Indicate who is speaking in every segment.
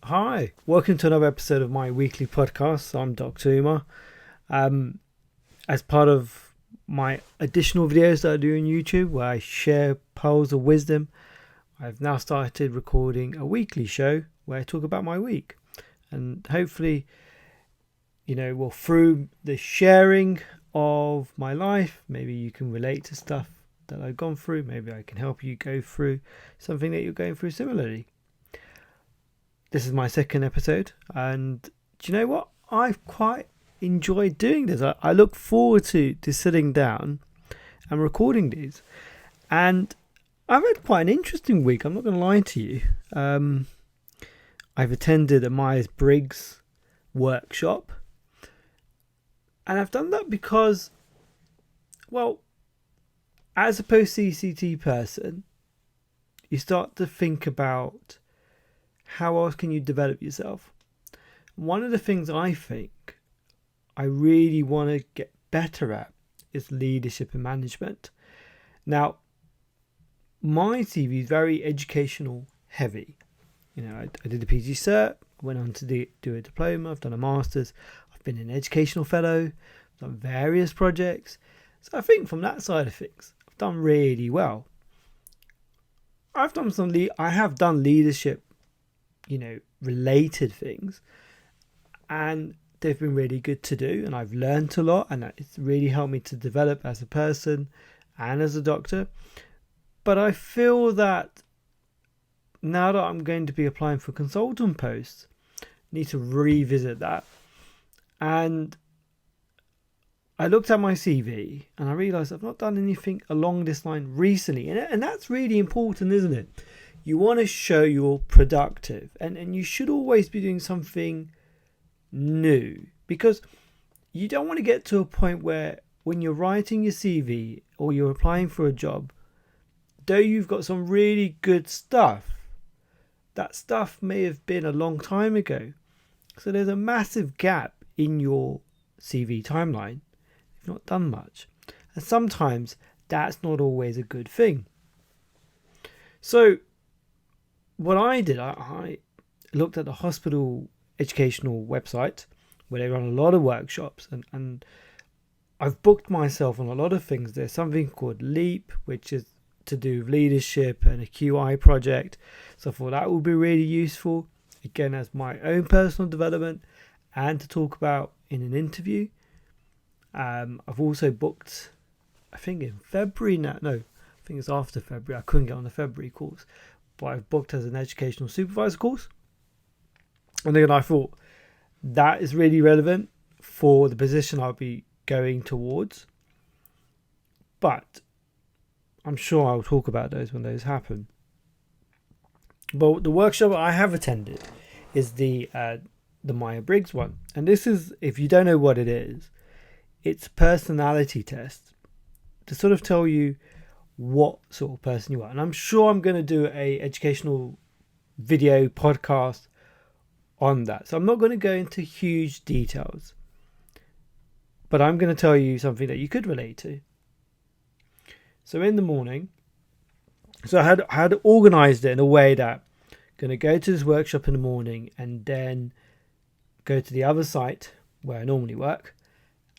Speaker 1: Hi, welcome to another episode of my weekly podcast. I'm Dr. Umar. As part of my additional videos that I do on YouTube where I share pearls of wisdom, I've now started recording a weekly show where I talk about my week. And hopefully, through the sharing of my life, maybe you can relate to stuff that I've gone through. Maybe I can help you go through something that you're going through similarly. This is my second episode, and do you know what? I've quite enjoyed doing this. I look forward to sitting down and recording these, and I've had quite an interesting week. I'm not going to lie to you. I've attended a Myers-Briggs workshop, and I've done that because, as a post-CCT person, you start to think about how else can you develop yourself? One of the things I think I really want to get better at is leadership and management. Now, my CV is very educational heavy. I did a PG cert, I went on to do a diploma, I've done a master's, I've been an educational fellow, I've done various projects. So I think from that side of things, I've done really well. I have done leadership related things, and they've been really good to do, and I've learned a lot, and it's really helped me to develop as a person and as a doctor. But I feel that now that I'm going to be applying for consultant posts, I need to revisit that. And I looked at my CV and I realised I've not done anything along this line recently, and that's really important, isn't it? You want to show you're productive, and you should always be doing something new, because you don't want to get to a point where when you're writing your CV or you're applying for a job, though you've got some really good stuff, that stuff may have been a long time ago. So there's a massive gap in your CV timeline. You've not done much. And sometimes that's not always a good thing. So what I did, I looked at the hospital educational website where they run a lot of workshops, and I've booked myself on a lot of things. There's something called LEAP, which is to do with leadership, and a QI project. So I thought that would be really useful, again, as my own personal development and to talk about in an interview. I've also booked, I think in February now, no, I think it's after February. I couldn't get on the February course, but I've booked as an educational supervisor course. And then I thought that is really relevant for the position I'll be going towards. But I'm sure I'll talk about those when those happen. But the workshop I have attended is the Myers-Briggs one. And this is, if you don't know what it is, it's a personality test to sort of tell you what sort of person you are. And I'm sure I'm going to do a educational video podcast on that. So I'm not going to go into huge details, but I'm going to tell you something that you could relate to. So in the morning, I had organized it in a way that I'm going to go to this workshop in the morning and then go to the other site where I normally work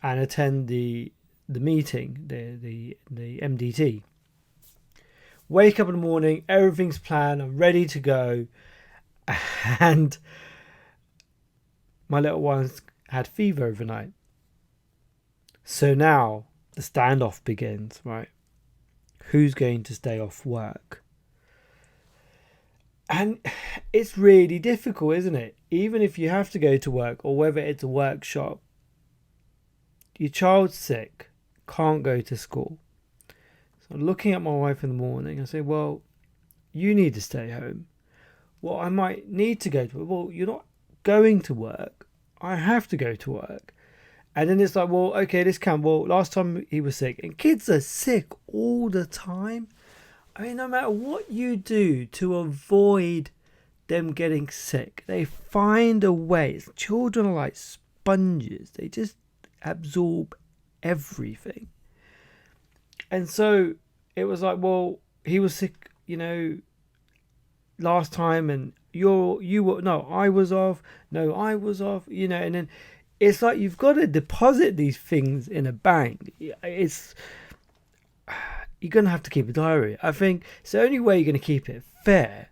Speaker 1: and attend the meeting, the MDT. Wake up in the morning, everything's planned, I'm ready to go, and my little ones had fever overnight. So now the standoff begins, right? Who's going to stay off work? And it's really difficult, isn't it? Even if you have to go to work, or whether it's a workshop, your child's sick, can't go to school. So I'm looking at my wife in the morning, I say, well, you need to stay home. Well, I might need to go to work. Well, you're not going to work. I have to go to work. And then it's like, well, okay, this can. Well, last time he was sick. And kids are sick all the time. I mean, no matter what you do to avoid them getting sick, they find a way. Children are like sponges. They just absorb everything. And so it was like, well, he was sick, last time, and you were, no, I was off, no, I was off, you know, and then it's like you've got to deposit these things in a bank. It's You're gonna have to keep a diary. I think it's the only way you're gonna keep it fair.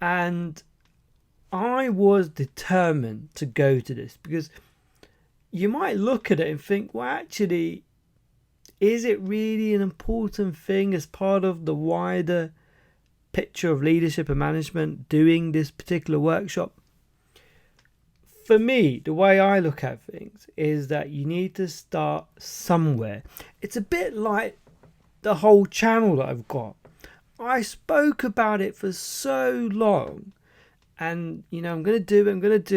Speaker 1: And I was determined to go to this because you might look at it and think, well, actually, is it really an important thing as part of the wider picture of leadership and management doing this particular workshop? For me, the way I look at things is that you need to start somewhere. It's a bit like the whole channel that I've got. I spoke about it for so long, and you know, I'm going to do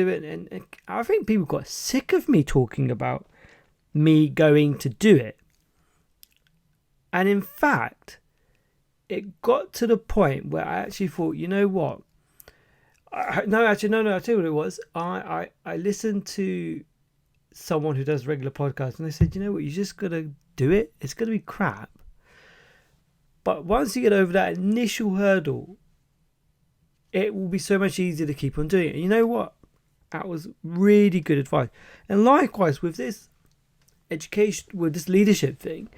Speaker 1: it, and I think people got sick of me talking about me going to do it. And in fact, it got to the point where I actually thought, you know what? No, I'll tell you what it was. I listened to someone who does regular podcasts, and they said, you know what, you just got to do it. It's going to be crap, but once you get over that initial hurdle, it will be so much easier to keep on doing it. And you know what? That was really good advice. And likewise with this education, with this leadership thing,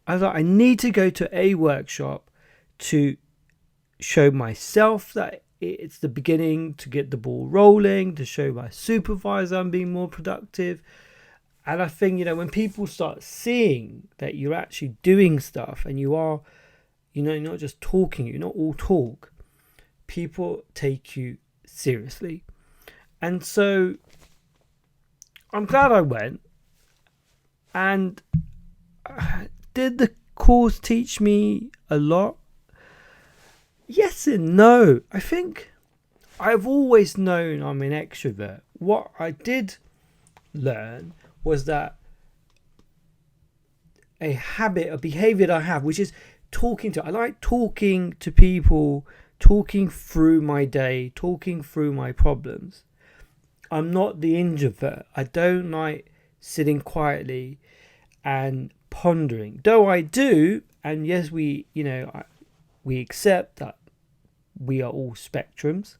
Speaker 1: I thought I need to go to a workshop to show myself that it's the beginning, to get the ball rolling, to show my supervisor I'm being more productive. And I think, you know, when people start seeing that you're actually doing stuff and you are, you know, you're not just talking, you're not all talk, people take you seriously. And so I'm glad I went. And did the course teach me a lot? Yes and no. I think I've always known I'm an extrovert. What I did learn was that a habit, a behavior that I have, which is talking to, I like talking to people, talking through my day, talking through my problems. I'm not the introvert. I don't like sitting quietly and pondering, though I do. And yes, we accept that we are all spectrums,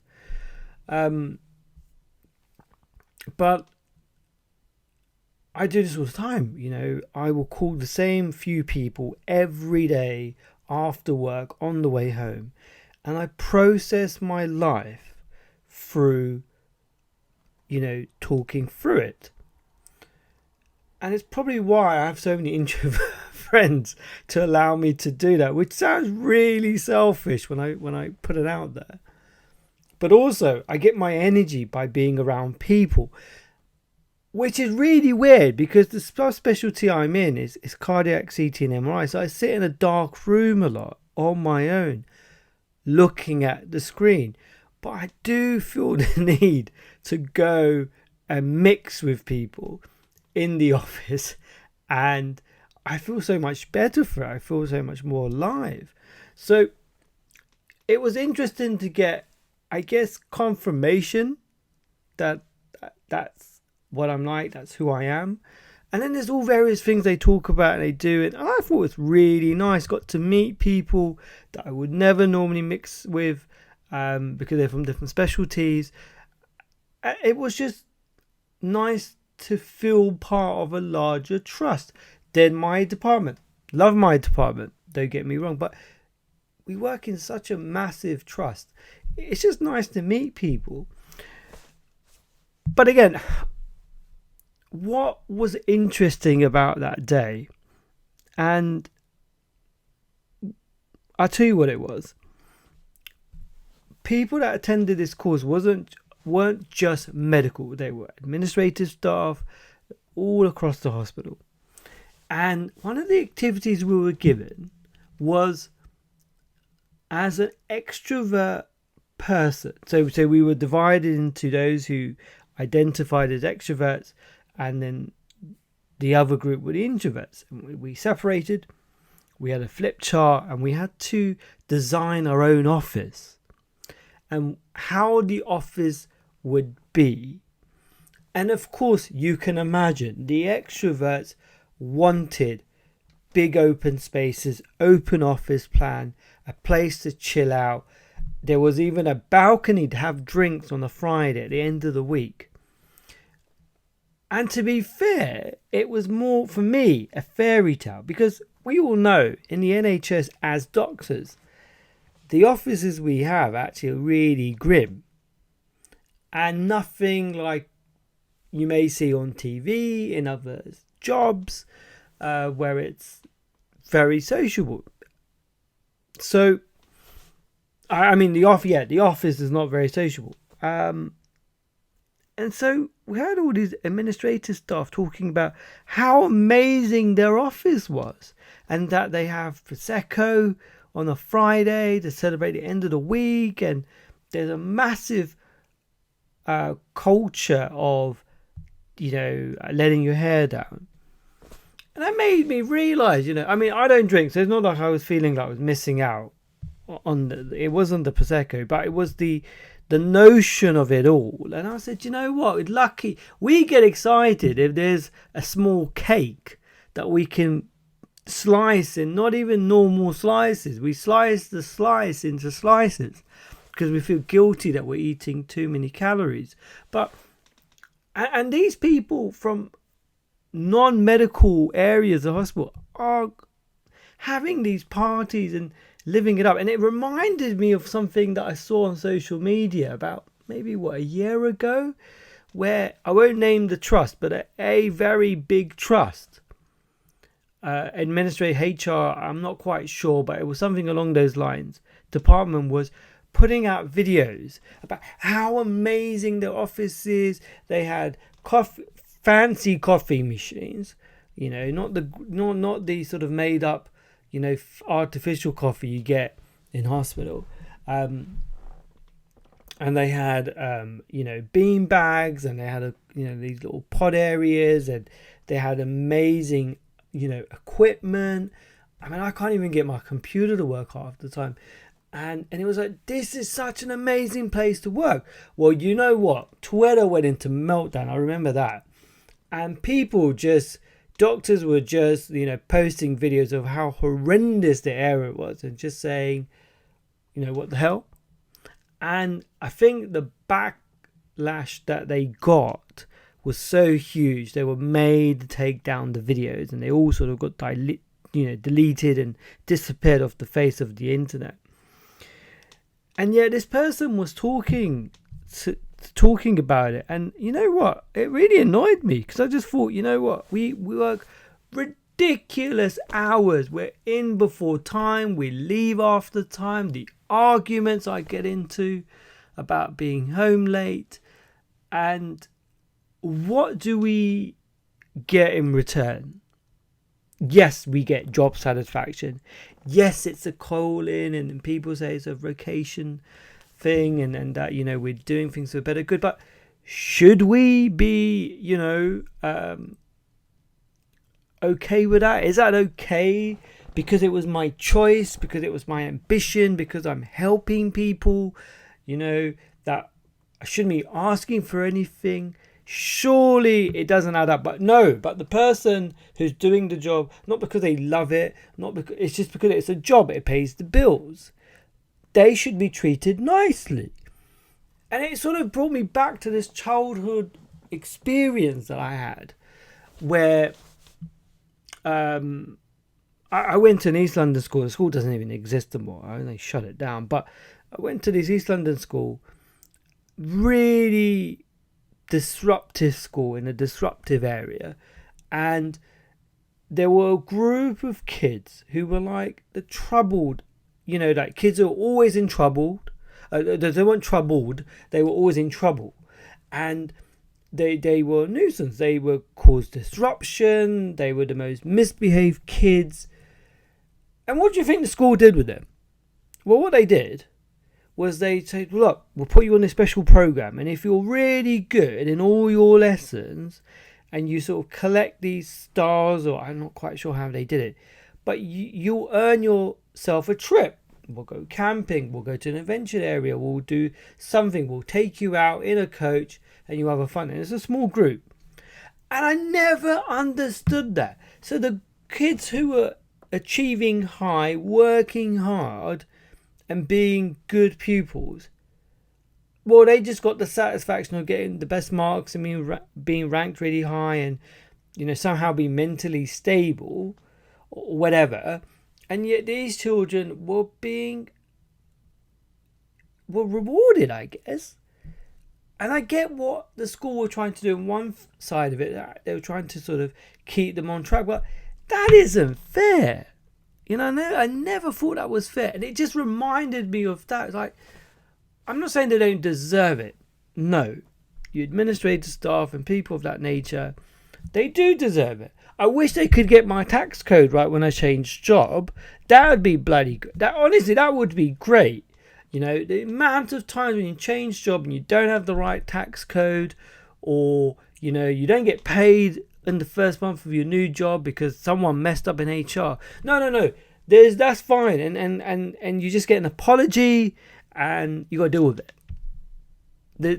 Speaker 1: but I do this all the time. You know, I will call the same few people every day after work on the way home, and I process my life through, you know, talking through it. And it's probably why I have so many introvert friends to allow me to do that, which sounds really selfish when I put it out there. But also, I get my energy by being around people, which is really weird because the specialty I'm in is cardiac CT and MRI. So I sit in a dark room a lot on my own, looking at the screen. But I do feel the need to go and mix with people in the office, and I feel so much better for it. I feel so much more alive. So it was interesting to get, I guess, confirmation that that's what I'm like, that's who I am. And then there's all various things they talk about and they do it, and I thought it was really nice. Got to meet people that I would never normally mix with because they're from different specialties. It was just nice to feel part of a larger trust. Then my department, love my department, don't get me wrong, but we work in such a massive trust. It's just nice to meet people. But again, what was interesting about that day, and I'll tell you what it was. People that attended this course weren't just medical. They were administrative staff all across the hospital. And one of the activities we were given was as an extrovert person. So we were divided into those who identified as extroverts, and then the other group were the introverts. And we separated. We had a flip chart, and we had to design our own office and how the office would be. And of course, you can imagine the extroverts wanted big open spaces, open office plan, a place to chill out, there was even a balcony to have drinks on a Friday at the end of the week. And to be fair, it was more, for me, a fairy tale, because we all know in the NHS as doctors, the offices we have actually are really grim. And nothing like you may see on TV in other jobs where it's very sociable. So, I mean, the office is not very sociable. And so we had all these administrative staff talking about how amazing their office was, and that they have Prosecco on a Friday to celebrate the end of the week, and there's a massive culture of, letting your hair down. And that made me realise, I mean, I don't drink, so it's not like I was feeling like I was missing out on it wasn't the Prosecco, but it was the notion of it all. And I said, you know what, it's lucky. We get excited if there's a small cake that we can slice in, not even normal slices. We slice the slice into slices because we feel guilty that we're eating too many calories. And these people from non-medical areas of hospital are having these parties and living it up. And it reminded me of something that I saw on social media about maybe a year ago, where I won't name the trust, but a very big trust, administrative HR, I'm not quite sure, but it was something along those lines. Department was putting out videos about how amazing their office is. They had fancy coffee machines, not the sort of made up, artificial coffee you get in hospital. And they had, bean bags, and they had, these little pod areas, and they had amazing, equipment. I mean, I can't even get my computer to work half the time. And it was like, this is such an amazing place to work. Well, you know what? Twitter went into meltdown. I remember that. And doctors were just, posting videos of how horrendous the area was and just saying, what the hell? And I think the backlash that they got was so huge. They were made to take down the videos, and they all sort of got deleted and disappeared off the face of the internet. And yet this person was talking about it, and you know what? It really annoyed me, because I just thought, we work ridiculous hours. We're in before time, we leave after time. The arguments I get into about being home late, and what do we get in return? Yes, we get job satisfaction. Yes, it's a call-in, and people say it's a vocation thing, and that, we're doing things for better good. But should we be, okay with that? Is that okay? Because it was my choice, because it was my ambition, because I'm helping people, that I shouldn't be asking for anything. Surely it doesn't add up. But the person who's doing the job, not because they love it, not because it's just because it's a job, it pays the bills, they should be treated nicely. And it sort of brought me back to this childhood experience that I had, where I went to an East London school. The school doesn't even exist anymore. They shut it down. But I went to this East London school, really disruptive school in a disruptive area, and there were a group of kids who were like the troubled, like kids who are always in trouble. They weren't troubled, they were always in trouble, and they were a nuisance. They were caused disruption. They were the most misbehaved kids. And what do you think the school did with them? Well, what they did was they said, look, we'll put you on a special program, and if you're really good in all your lessons and you sort of collect these stars, or I'm not quite sure how they did it, but you'll earn yourself a trip. We'll go camping, we'll go to an adventure area, we'll do something, we'll take you out in a coach and you have a fun. And it's a small group. And I never understood that. So the kids who were achieving high, working hard, and being good pupils, well, they just got the satisfaction of getting the best marks and being ranked really high and, somehow being mentally stable or whatever. And yet these children were rewarded, I guess. And I get what the school were trying to do on one side of it. They were trying to sort of keep them on track. But that isn't fair. I never thought that was fair. And it just reminded me of that. It's like, I'm not saying they don't deserve it. No. You administrative staff and people of that nature, they do deserve it. I wish they could get my tax code right when I change job. That would be bloody good. Honestly, that would be great. The amount of times when you change job and you don't have the right tax code, or, you don't get paid in the first month of your new job because someone messed up in HR. No. That's fine. And you just get an apology and you got to deal with it.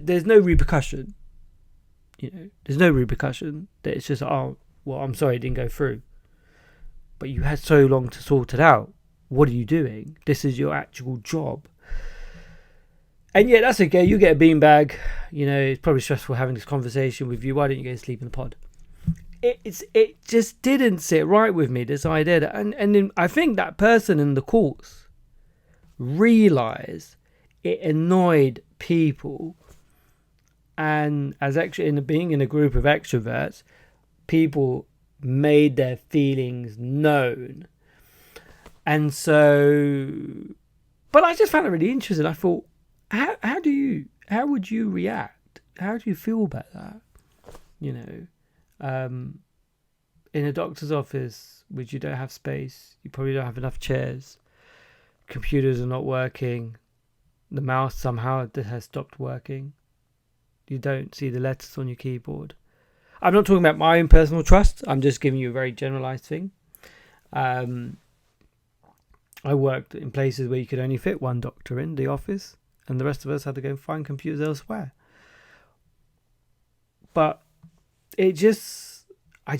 Speaker 1: There's no repercussion. There's no repercussion. That it's just, oh, well, I'm sorry it didn't go through. But you had so long to sort it out. What are you doing? This is your actual job. And yeah, that's okay. You get a beanbag. It's probably stressful having this conversation with you. Why don't you go to sleep in the pod? It just didn't sit right with me, this idea that, and then I think that person in the course realised it annoyed people, and as being in a group of extroverts, people made their feelings known. And so, but I just found it really interesting. I thought, how would you react? How do you feel about that? In a doctor's office, which you don't have space, you probably don't have enough chairs, computers are not working, the mouse somehow has stopped working, you don't see the letters on your keyboard. I'm not talking about my own personal trust, I'm just giving you a very generalized thing. I worked in places where you could only fit one doctor in the office, and the rest of us had to go and find computers elsewhere. But I just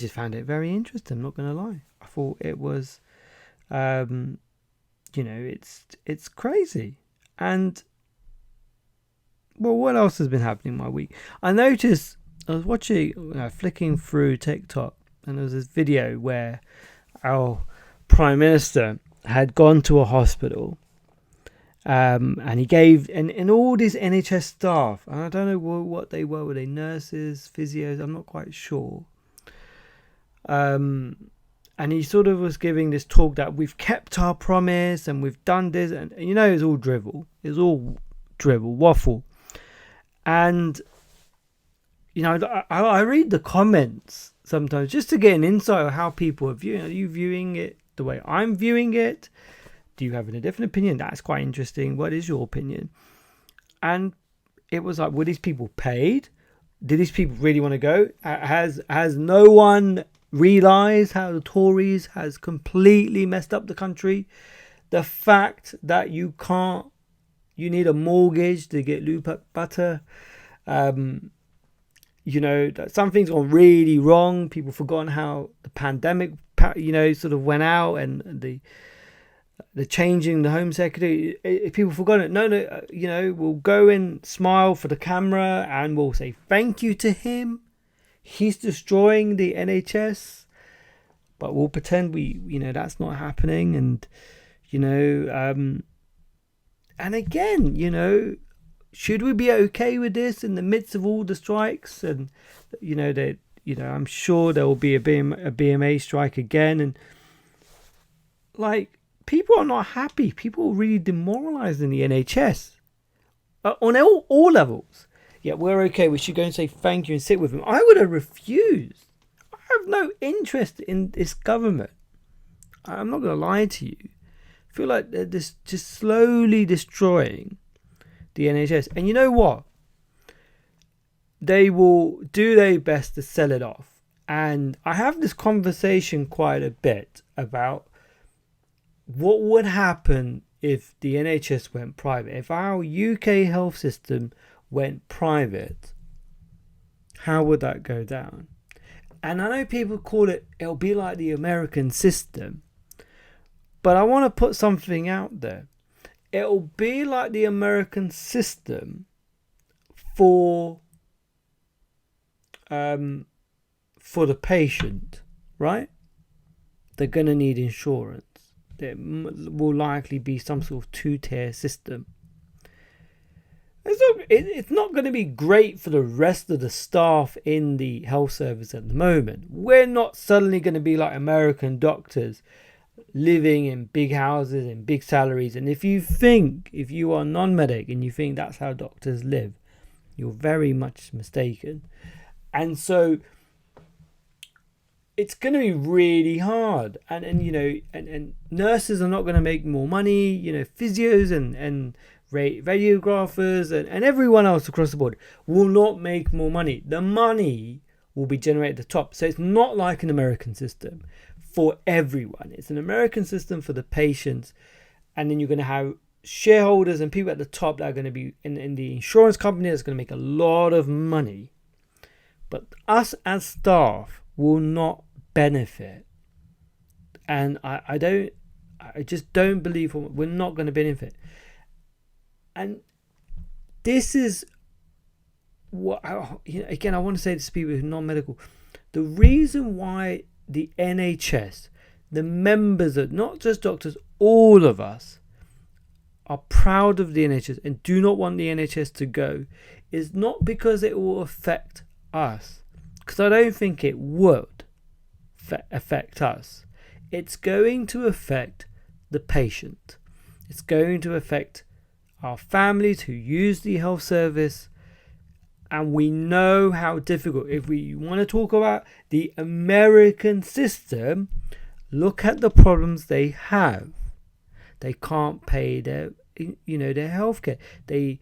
Speaker 1: found it very interesting, I'm not going to lie. I thought it was, it's crazy. And, well, what else has been happening my week? I noticed, I was flicking through TikTok, and there was this video where our Prime Minister had gone to a hospital, and he gave, and all these NHS staff, and I don't know what they were they nurses, physios, I'm not quite sure, and he sort of was giving this talk that we've kept our promise and we've done this, and it's all drivel, waffle. And I read the comments sometimes just to get an insight of how people are viewing. Are you viewing it the way I'm viewing it? Do you have a different opinion? That's quite interesting. What is your opinion? And it was like, were these people paid? Did these people really want to go? Has no one realised how the Tories has completely messed up the country? The fact that you need a mortgage to get loop butter. That something's gone really wrong. People forgotten how the pandemic, sort of went out, and the changing the Home Secretary. If people forgot it, no, we'll go and smile for the camera and we'll say thank you to him. He's destroying the NHS, but we'll pretend that's not happening. And and again, should we be okay with this in the midst of all the strikes? And I'm sure there will be a BMA strike again, and people are not happy. People are really demoralised in the NHS on all levels. Yeah, we're okay. We should go and say thank you and sit with him. I would have refused. I have no interest in this government. I'm not going to lie to you. I feel like they're just slowly destroying the NHS. And you know what? They will do their best to sell it off. And I have this conversation quite a bit about what would happen if the NHS went private. If our UK health system went private, how would that go down? And I know people call it'll be like the American system, but I want to put something out there. it'll be like the American system for the patient, right? They're going to need insurance. There will likely be some sort of two-tier system. It's not going to be great for the rest of the staff in the health service at the moment. We're not suddenly going to be like American doctors living in big houses and big salaries. And if you are non-medic and you think that's how doctors live, you're very much mistaken. And so it's going to be really hard, and nurses are not going to make more money. Physios and radiographers and everyone else across the board will not make more money. The money will be generated at the top. So it's not like an American system for everyone. It's an American system for the patients, and then you're going to have shareholders and people at the top that are going to be in the insurance company that's going to make a lot of money. But us as staff will not benefit, and I just don't believe we're not going to benefit. And this is what again, I want to say this to people who are non-medical. The reason why the NHS, the members of, not just doctors, all of us are proud of the NHS and do not want the NHS to go, is not because it will affect us, because I don't think it would affect us. It's going to affect the patient. It's going to affect our families who use the health service. And we know how difficult, if we want to talk about the American system, look at the problems they have. They can't pay their healthcare. They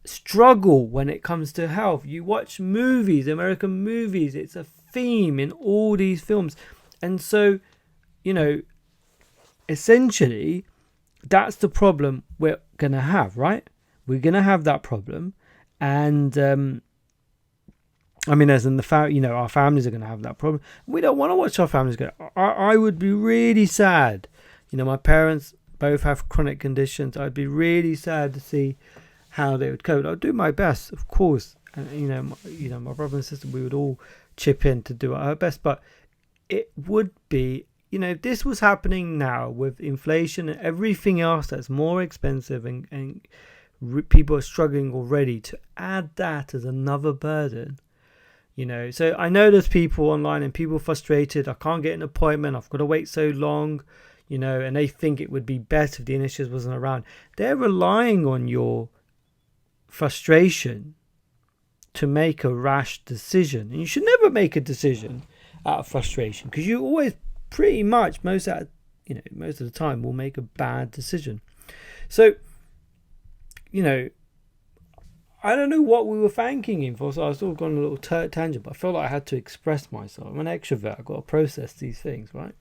Speaker 1: struggle when it comes to health. You watch movies, American movies, it's a theme in all these films. And so, essentially, that's the problem we're going to have, right? We're going to have that problem. And, as in our families are going to have that problem. We don't want to watch our families go. I would be really sad. My parents both have chronic conditions. I'd be really sad to see how they would cope. I'll do my best, of course. And, my brother and sister, we would all chip in to do our best. But it would be, if this was happening now with inflation and everything else that's more expensive and people are struggling already, to add that as another burden, so I know there's people online and people frustrated. I can't get an appointment, I've got to wait so long, and they think it would be better if the NHS wasn't around. They're relying on your frustration to make a rash decision, and you should never make a decision out of frustration, because you always pretty much most of the time will make a bad decision. So I don't know what we were thanking him for, so I was sort of gone a little tangent, but I felt like I had to express myself. I'm an extrovert, I've got to process these things, right?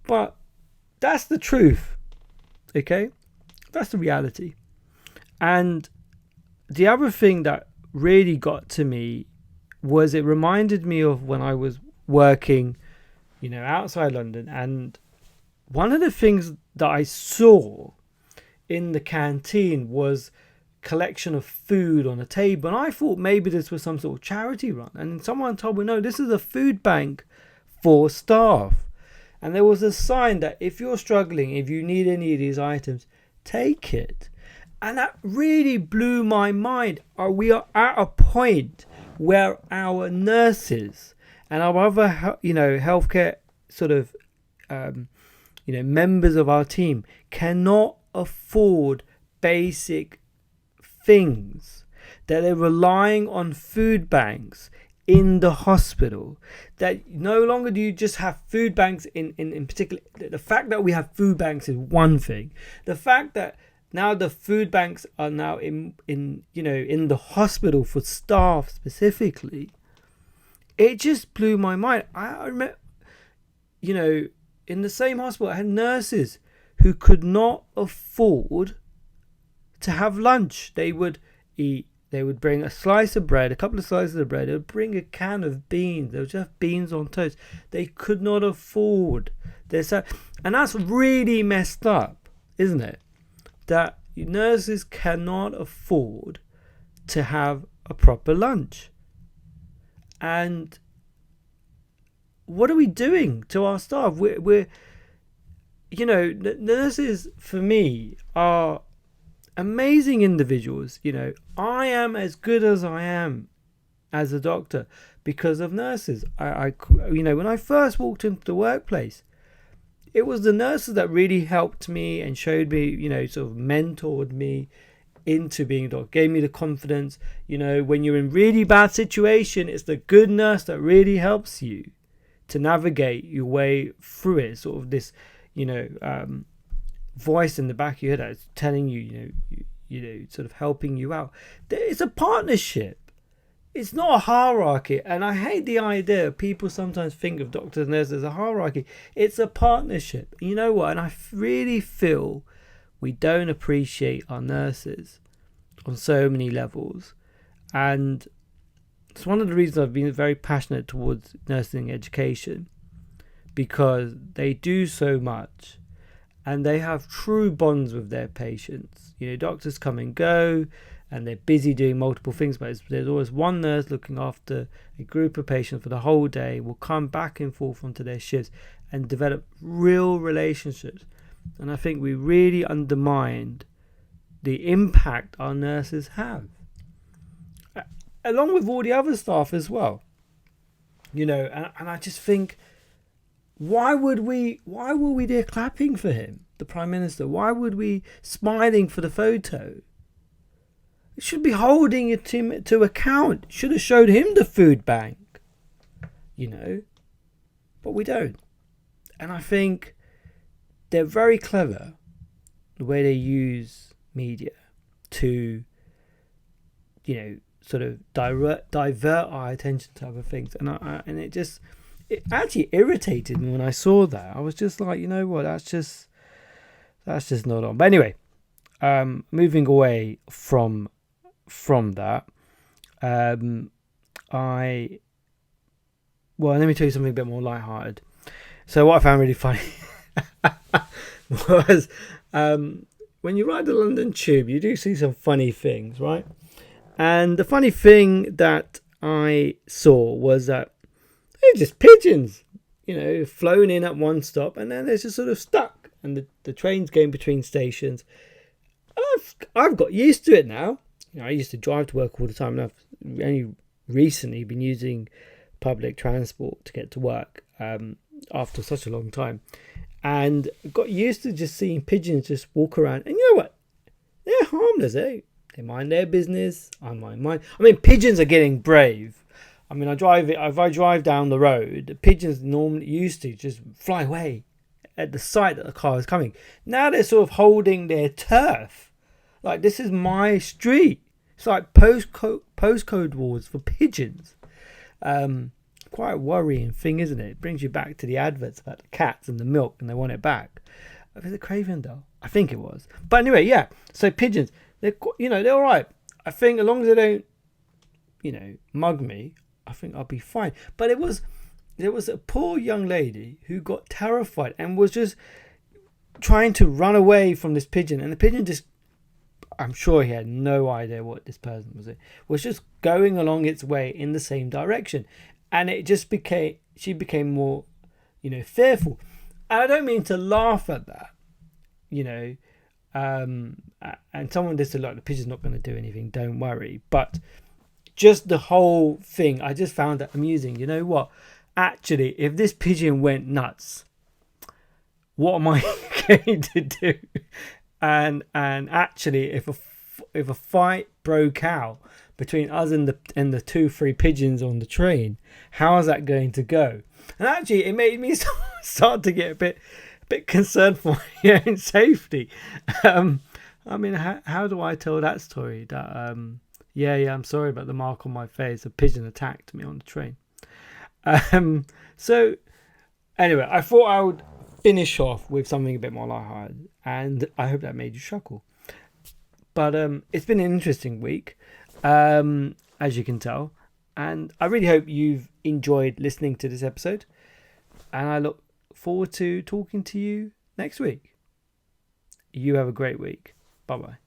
Speaker 1: But that's the truth, okay? That's the reality. And the other thing that really got to me was it reminded me of when I was working, outside London, and one of the things that I saw in the canteen was collection of food on a table, and I thought maybe this was some sort of charity run, and someone told me no, this is a food bank for staff. And there was a sign that if you're struggling, if you need any of these items, take it. And that really blew my mind. We are at a point where our nurses and our other healthcare sort of members of our team cannot afford basic things, that they're relying on food banks in the hospital, that no longer do you just have food banks in particular. The fact that we have food banks is one thing. The fact that now the food banks are now in the hospital for staff specifically, it just blew my mind. I remember, in the same hospital I had nurses who could not afford to have lunch. They would bring a slice of bread, a couple of slices of bread. They would bring a can of beans. They would just have beans on toast. They could not afford this. And that's really messed up, isn't it? that nurses cannot afford to have a proper lunch. And what are we doing to our staff? We're nurses, for me, are amazing individuals. I am as good as I am as a doctor because of nurses. When I first walked into the workplace, it was the nurses that really helped me and showed me, sort of mentored me into being a doctor, gave me the confidence. When you're in really bad situation, it's the good nurse that really helps you to navigate your way through it. Sort of this, voice in the back of your head that's telling you, sort of helping you out. It's a partnership. It's not a hierarchy. And I hate the idea people sometimes think of doctors and nurses as a hierarchy. It's a partnership. You know what? And I really feel we don't appreciate our nurses on so many levels. And it's one of the reasons I've been very passionate towards nursing education, because they do so much and they have true bonds with their patients. Doctors come and go and they're busy doing multiple things, but there's always one nurse looking after a group of patients for the whole day, will come back and forth onto their shifts and develop real relationships. And I think we really undermined the impact our nurses have, along with all the other staff as well. And I just think, why were we there clapping for him, the Prime Minister? Why would we smiling for the photo? It should be holding it to account. Should have showed him the food bank, but we don't. And I think they're very clever the way they use media to, sort of divert our attention to other things. And it actually irritated me when I saw that. I was just like, you know what, that's just not on. But anyway, moving away from that, let me tell you something a bit more lighthearted. So what I found really funny was when you ride the London Tube, you do see some funny things, right? And the funny thing that I saw was that they're just pigeons, flown in at one stop, and then they're just sort of stuck. And the train's going between stations. I've got used to it now. I used to drive to work all the time, and I've only recently been using public transport to get to work after such a long time. And got used to just seeing pigeons just walk around. And you know what? They're harmless, eh? They mind their business. I mind mine. I mean, pigeons are getting brave. I mean, if I drive down the road, the pigeons normally used to just fly away at the sight that the car is coming. Now they're sort of holding their turf. Like, this is my street. It's like postcode wars for pigeons. Quite a worrying thing, isn't it? It brings you back to the adverts about the cats and the milk, and they want it back. Was it Craven doll? I think it was. But anyway, yeah. So pigeons, they're all right. I think as long as they don't, mug me, I think I'll be fine. But there was a poor young lady who got terrified and was just trying to run away from this pigeon, and the pigeon just, I'm sure he had no idea what this person was just going along its way in the same direction. And it just she became more, fearful. And I don't mean to laugh at that, and someone just said, look, the pigeon's not going to do anything, don't worry. But just the whole thing, I just found that amusing. You know what? Actually, if this pigeon went nuts, what am I going to do? And actually, if a fight broke out between us and the 2-3 pigeons on the train, how is that going to go? And actually, it made me start to get a bit concerned for my own safety. I mean, how do I tell that story? That I'm sorry about the mark on my face. A pigeon attacked me on the train. So anyway, I thought I would finish off with something a bit more lighthearted, and I hope that made you chuckle. But it's been an interesting week, as you can tell, and I really hope you've enjoyed listening to this episode, and I look forward to talking to you next week. You have a great week. Bye bye.